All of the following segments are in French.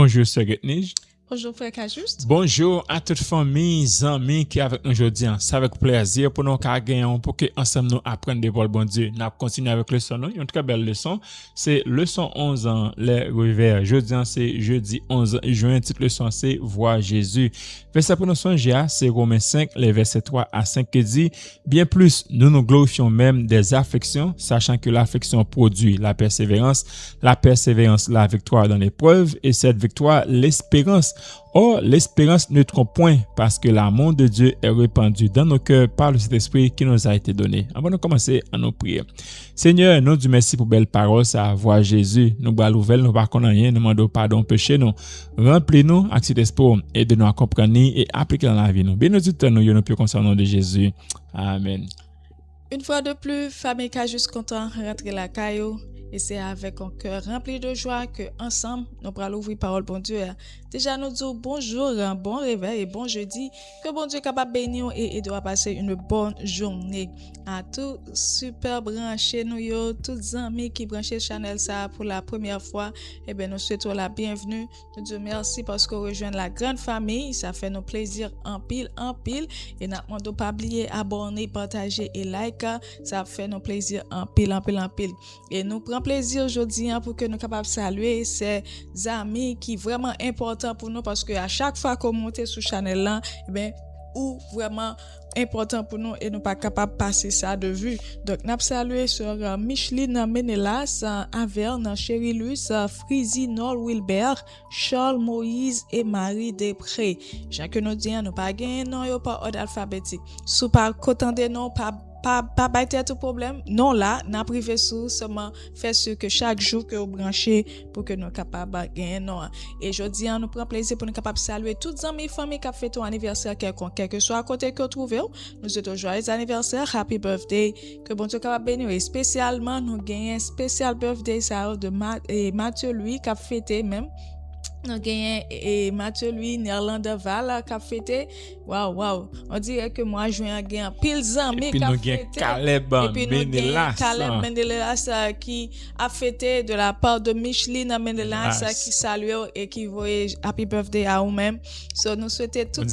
Bonjour, Sir Getnij. Bonjour, frère Cajuste. Bonjour à toute famille, amis qui avec nous aujourd'hui. C'est avec plaisir pour nous gagner pour que ensemble nous apprendre de voir le bon Dieu. Nous continuons avec le son. Une très belle leçon. C'est leçon 11 ans, les revers. Jeudi, c'est jeudi 11 juin. Titre leçon, c'est voir Jésus. Verset pour nous songer, c'est Romains 5, les versets 3 à 5 qui dit, bien plus, nous nous glorifions même des afflictions, sachant que l'affliction produit la persévérance, la victoire dans l'épreuve, et cette victoire, l'espérance. Or, l'espérance ne trompe point parce que l'amour de Dieu est répandu dans nos cœurs par le Saint-Esprit qui nous a été donné. Avant de commencer à nous prier. Seigneur, nous disons merci pour belle parole, ça voir Jésus. Nous bras nouvelle, nous pas rien, nous demandons pardon péché nous. Remplis-nous avec cet esprit et de nous à comprendre et appliquer dans la vie nous. Bénédicte nous, nous plus concernant de Jésus. Amen. Une fois de plus, famille Cajuste content rentrer la caillou. Et c'est avec un cœur rempli de joie que ensemble nous pourrons ouvrir parole bon Dieu. Déjà nous disons bonjour, un bon réveil et bon jeudi. Que bon Dieu est capable de bénir et de passer une bonne journée. À tous super branchés nous yo, tous amis qui branchent Channel ça pour la première fois, eh bien nous souhaitons la bienvenue. Nous disons merci parce que rejoindre la grande famille, ça fait nous plaisir en pile et n'a pas oublier abonner, partager et like, ça fait nous plaisir en pile. Et nous prenons plaisir aujourd'hui pour que nous capables de saluer ces amis qui vraiment important pour nous parce que à chaque fois qu'on monte sur channel là, eh ben ou vraiment important pour nous et nous pas capable passer ça de vue. Donc n'a salué sur Micheline Menelas, Averne, Chérilus, Frizy, Nol Wilbert, Charles Moïse et Marie Després. Jean que nous disons nous pas gagner non yo par ordre alphabétique. Sous par cotant des noms pas bailler tout problème. Non là, n'a privé sous seulement faire ce que chaque jour que vous branchez pour que nous capable gagner non. Et jodi nous prend plaisir pour nous capable saluer toutes amis famille qui a fait ton anniversaire quelconque, quel que soit à côté que vous trouvez. Nous souhaitons joyeux anniversaire, happy birthday, que bon Dieu capable bénir et spécialement nous gagnons spécial birthday ça de Mathieu Louis qui a fêté même. Nous gagnons Mathieu Louis Néerlande Val qui a fêté. Wow. On dirait que moi je viens gagner pile amis qui a fêté. Caleb Mendelas qui a fêté de la part de Micheline Mendelas qui salue et qui voyait happy birthday à vous-même. So nous souhaitons toutes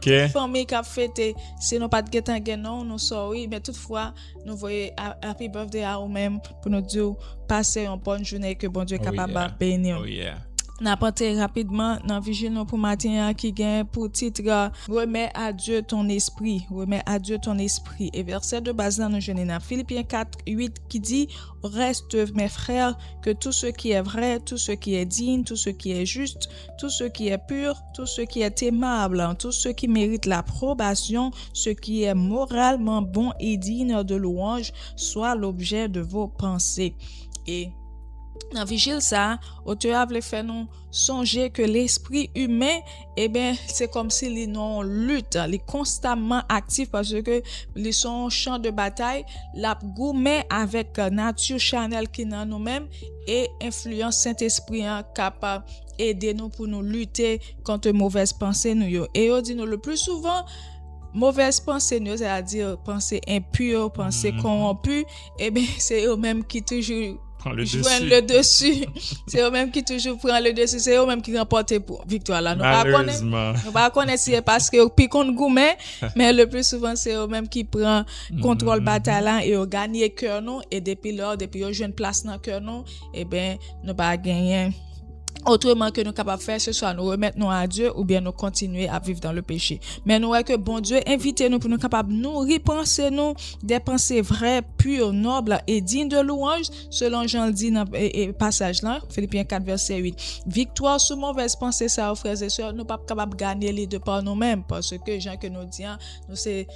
les familles qui a fêté. Si nous pas de guetan non, nous sorry mais toutefois nous voyons happy birthday à vous-même pour nous dire passer une bonne journée que bon Dieu est capable de bénir. Oh yeah. N'a porté rapidement dans vigile pour matin qui gagne pour titre remets à Dieu ton esprit et verset de base dans nous jeûner dans Philippiens 4:8 qui dit reste mes frères que tout ce qui est vrai, tout ce qui est digne, tout ce qui est juste, tout ce qui est pur, tout ce qui est aimable, tout ce qui mérite l'approbation, ce qui est moralement bon et digne de louange soit l'objet de vos pensées. Et dans vigile ça, auteur voulait faire nous songer que l'esprit humain c'est comme si il non lutte, il est constamment actif parce que ils sont champ de bataille, la gourmet avec nature charnelle qui dans nous-mêmes et influence Saint-Esprit capable aider nous pour nous lutter contre mauvaises pensées nous. Et on dit nous le plus souvent mauvaise pensée, c'est-à-dire pensée impure, pensée corrompue, c'est eux-mêmes qui toujours prennent le dessus. C'est eux-mêmes qui toujours prennent le dessus. C'est eux-mêmes qui remportent pour victoire là. Nous pas connaître si parce que puis contre gourmet, mais le plus souvent c'est eux-mêmes qui prennent contrôle bataille là et gagner cœur nous et depuis ils jouent une place dans cœur nous nous pas gagner. Autrement que nous capables faire ce soit nous remettre nous à Dieu ou bien nous continuer à vivre dans le péché. Mais nous voyons que bon Dieu invite nous pour nous capables nous repenser nous des pensées vraies, pures, nobles et dignes de louange selon Jean le dit dans passage là Philippiens 4 verset 8. Victoire sur mauvaise pensée ça frères et sœurs, nous pas capables gagner les deux par nous-mêmes parce que Jean que nous dit nous c'est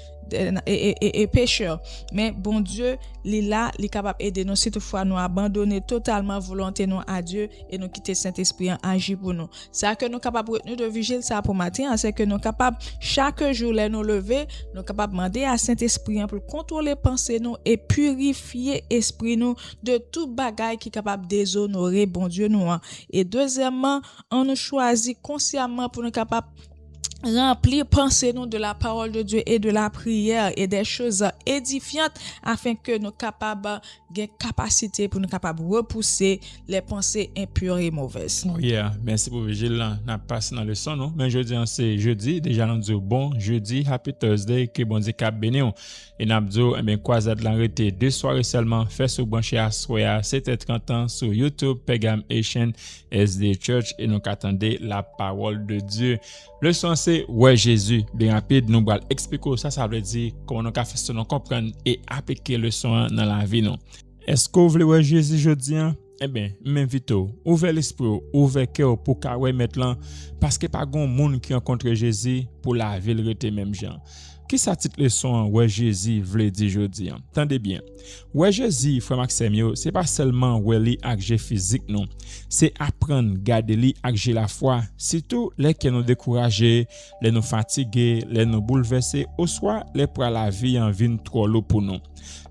et pécheur. Mais bon Dieu, il est capable d'aider nous si toutefois nous abandonner totalement volonté nous à Dieu et nous quitter Saint-Esprit en agir pour nous. Ça que nous capable retenir de vigile ça pour matin, c'est que nous capable chaque jour les nous lever, nous capable demander à Saint-Esprit pour contrôler pensée nous et purifier esprit nous de tout bagaille qui capable déshonorer bon Dieu nous. Et deuxièmement, on nous choisit consciemment pour nous capable remplir pensez-nous de la parole de Dieu et de la prière et des choses édifiantes afin que nous capables de capacité pour nous capables repousser les pensées impures et mauvaises. Oh yeah, merci pour Vigile. N'a passé dans le son, non? Mais jeudi, c'est jeudi. Déjà, nous disons bon jeudi, happy Thursday, que bon Dieu cap béni. Et n'a dit, eh bien, croisade l'arrêté 2 soirées seulement, fait sur branché à soya, 7h30 ans sur YouTube, Pegam Haitian SD Church, et nous attendez la parole de Dieu. Le son, c'est ouais Jésus. Bien rapide, nous allons expliquer ça veut dire comment nous faire ça, nous comprendre et appliquer le son dans la vie, non? Est-ce que vous voulez ouais Jésus aujourd'hui? Eh bien, m'invite, ouvrez l'esprit, ouvrez cœur pour qu'à ouais maintenant, parce que pas grand monde qui rencontre Jésus pour la ville rete même gens. Qui ça titre leçon ouais Jésus veut dire aujourd'hui? Tendez bien. Ouais Jésus, frère Maxime, c'est pas seulement ouais li ak physique non, c'est apprendre garder li ak la foi, surtout les qui nous décourager, les nous fatigués, les nous bouleversés, ou soit les pour la vie en vin trop lourd pour nous.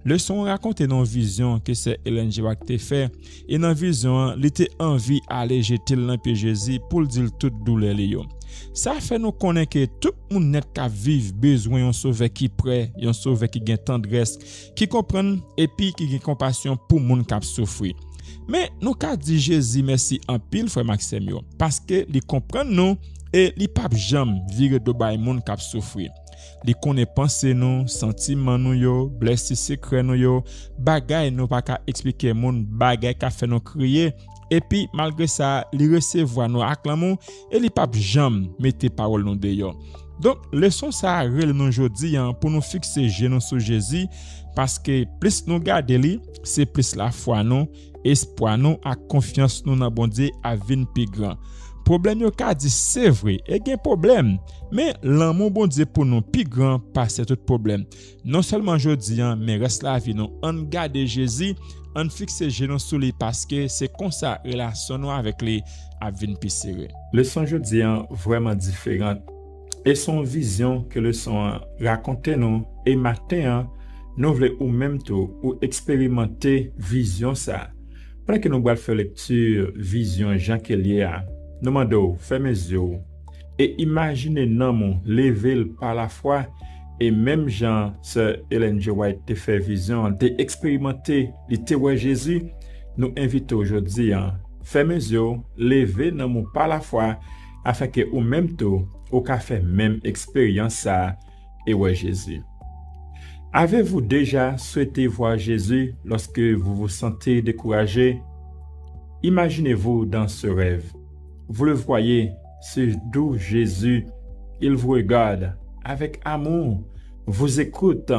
Leçon raconte nos visions que c'est Ellen G. Watt te fait et dans vision, il était envie aller jeter dans pied Jésus pour le dire toute douleur li yo. Ça fait nous connaître que tout le monde qui vivre besoin d'un sauveur qui prêt, un sauveur qui gagne tendresse, qui comprend et puis qui gagne compassion pour monde qui souffrir. Mais nous ka dit Jésus merci en pile frère Maxime parce que il comprend nous et il pas jamais virer de bay monde qui souffrir. Li connaît pensée nous, sentiment nous yo, blessé secret nous yo, bagay nous pas ka expliquer moun bagay ka fait nous crier et puis malgré ça, li recevoir nous acclamons et li pas jamais mettre parole nous dehors. Donc leçon ça rel nous jodi pour nous fixer genou sur Jésus parce que plus nous garder li, c'est plus la foi nous, espoir nous et confiance nous dans bon Dieu a vinn plus grand. Problème yo ka dit c'est vrai, et gen problème, mais l'amour bon Dieu pour nous plus grand par cet autre problème. Non seulement jodi mais reste la vie nous on garde Jésus, on fixe genou sur lui parce que c'est comme ça relation nous avec lui a vinn plus serré. Le son jodi vraiment différent et son vision que le son raconter nous et matin nous voulons ou même tout ou expérimenter vision ça. Pendant que nous allons faire lecture vision Jean Kelly nous demandons, fermez les yeux et imaginez Namon lever par la foi et même Jean, Sir Ellen G. White te fait vision, te expérimenter le témoin Jésus, nous invitons aujourd'hui, fermez les yeux, lever Namon par la foi afin que au même temps, au fait même expérience ça et ouais Jésus. Avez-vous déjà souhaité voir Jésus lorsque vous vous sentez découragé? Imaginez-vous dans ce rêve. Vous le voyez, ce doux Jésus, il vous regarde avec amour, vous écoute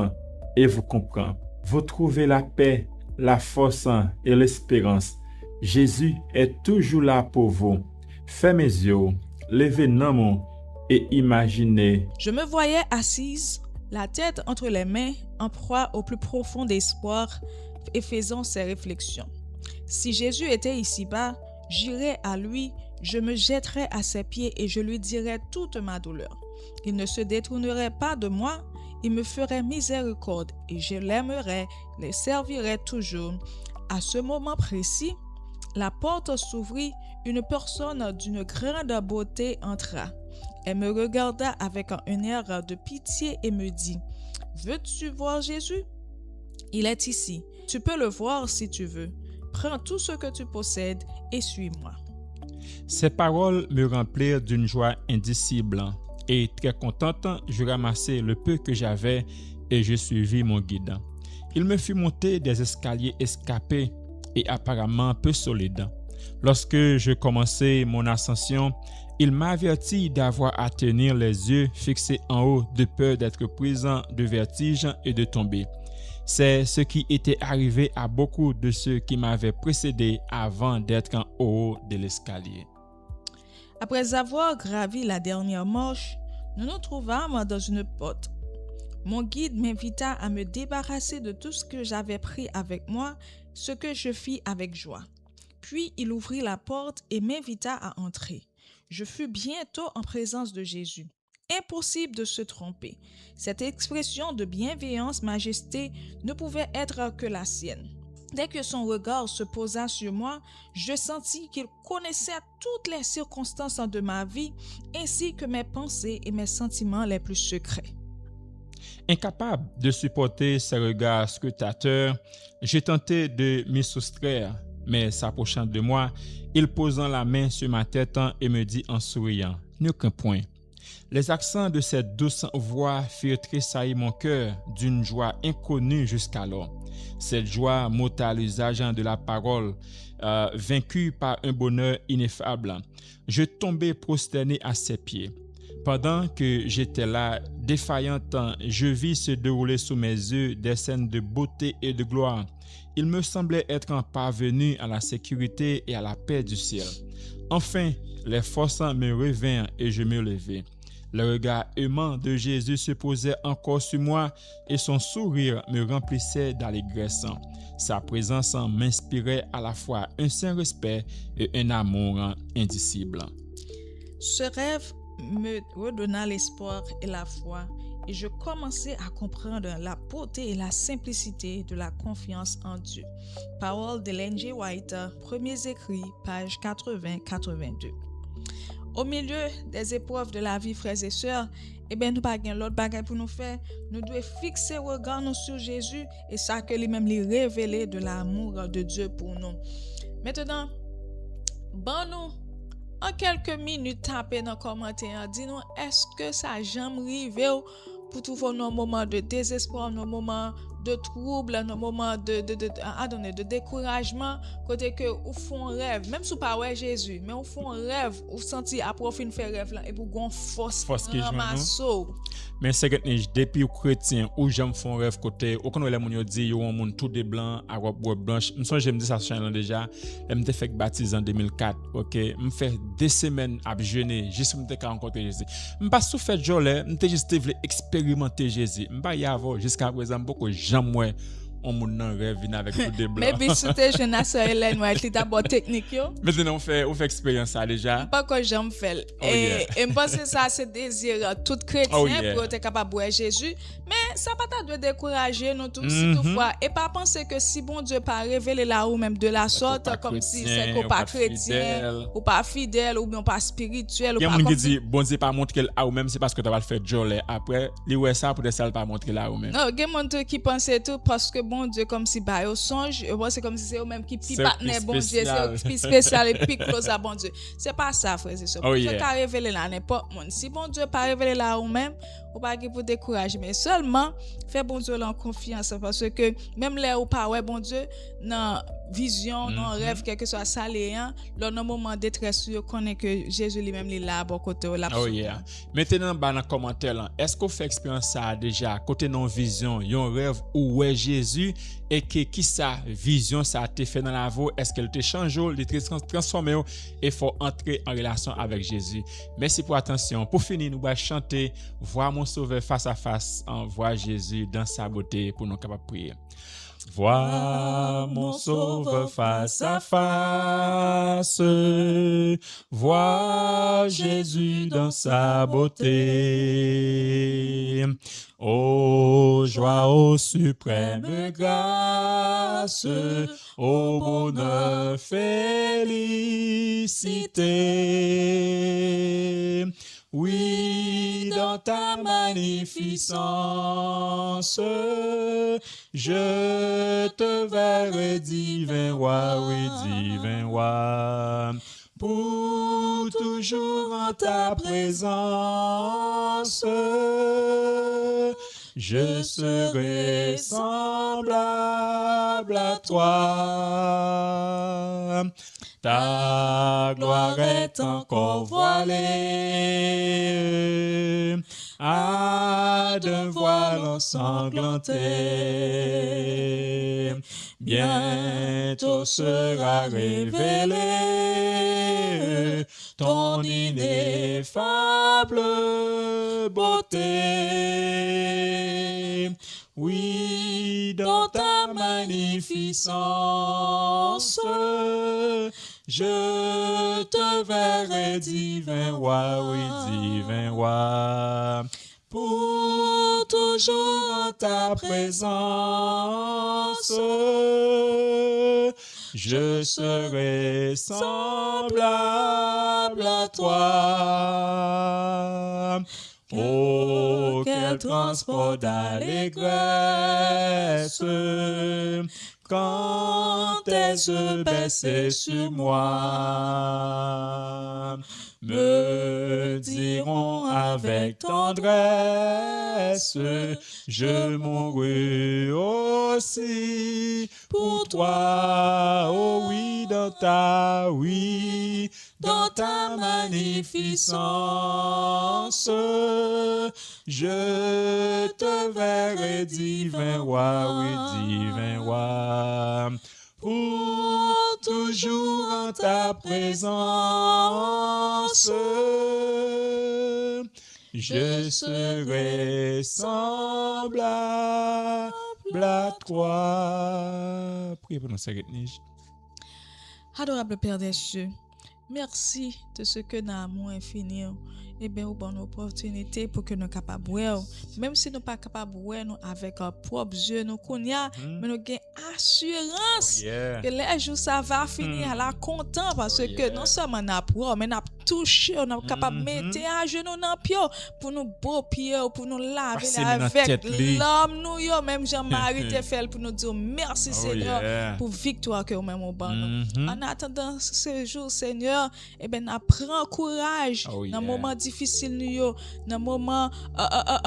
et vous comprend. Vous trouvez la paix, la force et l'espérance. Jésus est toujours là pour vous. Fermez les yeux, levez les mains et imaginez. Je me voyais assise, la tête entre les mains, en proie au plus profond espoir et faisant ces réflexions. Si Jésus était ici-bas, j'irais à lui, je me jetterais à ses pieds et je lui dirais toute ma douleur. Il ne se détournerait pas de moi, il me ferait miséricorde et je l'aimerais, le servirais toujours. À ce moment précis, la porte s'ouvrit, une personne d'une grande beauté entra. Elle me regarda avec un air de pitié et me dit, « Veux-tu voir Jésus? Il est ici. Tu peux le voir si tu veux. Prends tout ce que tu possèdes et suis-moi. » Ces paroles me remplirent d'une joie indicible et très contente, je ramassai le peu que j'avais et je suivis mon guide. Il me fit monter des escaliers escarpés et apparemment peu solides. Lorsque je commençai mon ascension, il m'avertit d'avoir à tenir les yeux fixés en haut de peur d'être pris de vertige et de tomber. C'est ce qui était arrivé à beaucoup de ceux qui m'avaient précédé avant d'être en haut de l'escalier. Après avoir gravi la dernière marche, nous nous trouvâmes dans une porte. Mon guide m'invita à me débarrasser de tout ce que j'avais pris avec moi, ce que je fis avec joie. Puis il ouvrit la porte et m'invita à entrer. Je fus bientôt en présence de Jésus. Impossible de se tromper. Cette expression de bienveillance, majesté, ne pouvait être que la sienne. Dès que son regard se posa sur moi, je sentis qu'il connaissait toutes les circonstances de ma vie, ainsi que mes pensées et mes sentiments les plus secrets. Incapable de supporter ses regards scrutateurs, j'ai tenté de m'y soustraire, mais s'approchant de moi, il posant la main sur ma tête et me dit en souriant, « N'y aucun point. » Les accents de cette douce voix firent tressaillir mon cœur d'une joie inconnue jusqu'alors. Cette joie m'ôta l'usage de la parole, vaincue par un bonheur ineffable. Je tombai prosterné à ses pieds. Pendant que j'étais là, défaillante, je vis se dérouler sous mes yeux des scènes de beauté et de gloire. Il me semblait être parvenu à la sécurité et à la paix du ciel. Enfin, les forces me revinrent et je me levai. Le regard aimant de Jésus se posait encore sur moi et son sourire me remplissait d'allégresse. Sa présence m'inspirait à la fois un saint respect et un amour indicible. Ce rêve me redonna l'espoir et la foi, et je commençai à comprendre la beauté et la simplicité de la confiance en Dieu. Parole d'Ellen G. White, premiers écrits, page 80-82. Au milieu des épreuves de la vie, frères et sœurs, nous pas gain l'autre bagage pour nous faire, nous devons fixer regard nous sur Jésus et ça que lui-même lui révéler de l'amour de Dieu pour nous. Maintenant, nous en quelques minutes taper dans les commentaires, dis-nous est-ce que ça jamais arrivé pour trouver nos moments de désespoir, nos moments de trouble, nos moments de découragement, côté que ou font rêve, même si pas ouais Jésus, mais on font rêve, ou senti à profit faire rêve là et pour gon force ramasso. Mais c'est que depuis aux chrétiens ou j'aime font rêve côté ou quand les moun yo dit yo un monde tout de blanc à robe blanche, me songe me dit ça change déjà, me te fait baptisé en 2004, OK, me fait 2 semaines à jeûner juste me te rencontrer Jésus. Me pas sous fait jolie, me te juste voulais expérimenter Jésus. Me pas y avoir jusqu'à présent beaucoup jamais on moun nan rêve vinn avec tout de blanc. Mais bien c'était jeune à sœur Hélène White, il d'abord technique yo. Maintenant on fait expérience ça déjà. Pas que j'aime faire. Et me pense ça c'est désir tout chrétien pour être capable de Jésus, mais ça pas ta de décourager nous tous toutefois et pas penser que si bon Dieu pas révéler là ou même de la sorte comme si c'est qu'on pas chrétien ou pas fidèle ou bien pas spirituel ou pas. Il y a qui dit bon Dieu pas montrer là ou même c'est parce que tu vas le faire jolie après li ouais ça pour ça pas montrer là ou même. Non, il y a monde qui pense tout parce que bon Dieu comme si bah au songe c'est comme si c'est eux même qui partner bon Dieu c'est plus spécial et plus close à bon Dieu. C'est pas ça frère c'est ça. Bon Dieu t'a révélé là n'importe monde. Si bon Dieu pas révélé là ou même ou pas pour décourager mais seulement faire bon Dieu en confiance parce que même là ou pas ouais bon Dieu dans vision dans rêve quelque soit ça léant dans un moment de détresse yo connaît que Jésus lui-même est là à bon côté là. Maintenant dans commentaire là est-ce qu'on fait expérience ça déjà côté non vision yon rêve ou ouais Jésus et que qui ça vision ça a été fait dans la vie est-ce qu'elle te change ou te transformer et faut entrer en relation avec Jésus. Merci pour attention. Pour finir nous va chanter voir mon sauveur face à face en voir Jésus dans sa beauté pour nous capable prier. Vois mon sauveur face à face, vois Jésus dans sa beauté. Ô joie, ô suprême grâce, ô bonheur, félicité. Oui, dans ta magnificence, je te verrai divin roi, oui, divin roi. Pour toujours en ta présence, je serai semblable à toi. Ta gloire est encore voilée à d'un voile ensanglanté. Bientôt sera révélé ton ineffable beauté. Oui, dans ta magnificence, je te verrai divin roi, oui, divin roi. Pour toujours en ta présence, je serai semblable à toi. Oh, quel transport d'allégresse quand tes yeux baissés sur moi me diront avec tendresse, je mourrai aussi pour toi. Oh oui, dans ta magnificence, je te verrai, divin roi, oui, divin roi, pour toujours en ta présence. Je serai semblable à toi. Priez pour nous, Seigneur. Adorable Père des cieux, merci de ce que dans l'amour infini, et bien, bonne opportunité pour que nous capables de voir. Même si nous pas capables de voir nous avec our propres yeux, nous connaissons, mais nous avons assurance que les jours ça va finir à la content parce que non seulement nous avons mais nous avons touché, nous sommes capables de mettre à genoux dans le pied pour nous beau pied, pour nous laver avec l'homme, nous, même Jean-Marie te fait pour nous dire merci Seigneur pour victoire que nous-mêmes au ban. En attendant ce jour, Seigneur, eh ben, nous prenons courage dans le moment difficile, nous, dans le moment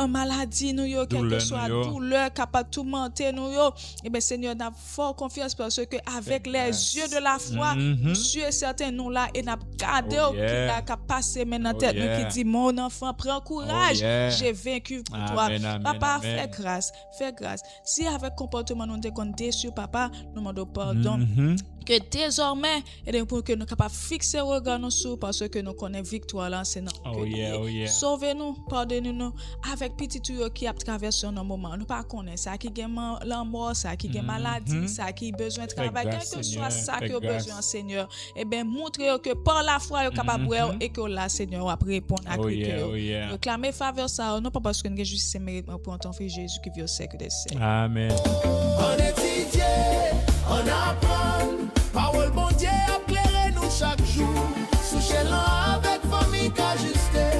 maladie, nous, quelle que soit douleur, capable de tout monter, nous, eh ben, Seigneur, nous avons fort confiance parce que avec les yeux de la foi, Dieu est certain, nous là, et nous avons gardé qui a passé maintenant tête, nous qui dit, mon enfant, prends courage, j'ai vaincu pour toi. Papa, fais grâce. Si avec comportement nous sommes déçus, papa, nous demandons pardon. Que désormais, et pour que nous capables de fixer le regard nous sur parce que nous connaissons victoire là, c'est notre Sauvez-nous, pardonnez-nous avec petit tuyau qui a traversé nos moments. Nous pas connaissons ça qui gagne la mort, ça qui gagne maladie, ça qui besoin de travail, quel que soit ça que besoin, Seigneur. Eh bien, montrez que par la foi, vous capable et que là, Seigneur, va répondre à Christ. Réclamez faveur ça, non pas parce que nous avons juste mérite pour ton fils Jésus qui vit au siècle des siècles. Amen. On étudie, on apprend. Parole bon Dieu éclaire nous chaque jour. Sous chez avec famille qu'ajusté.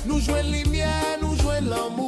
Nous jouons lumière, nous jouons l'amour.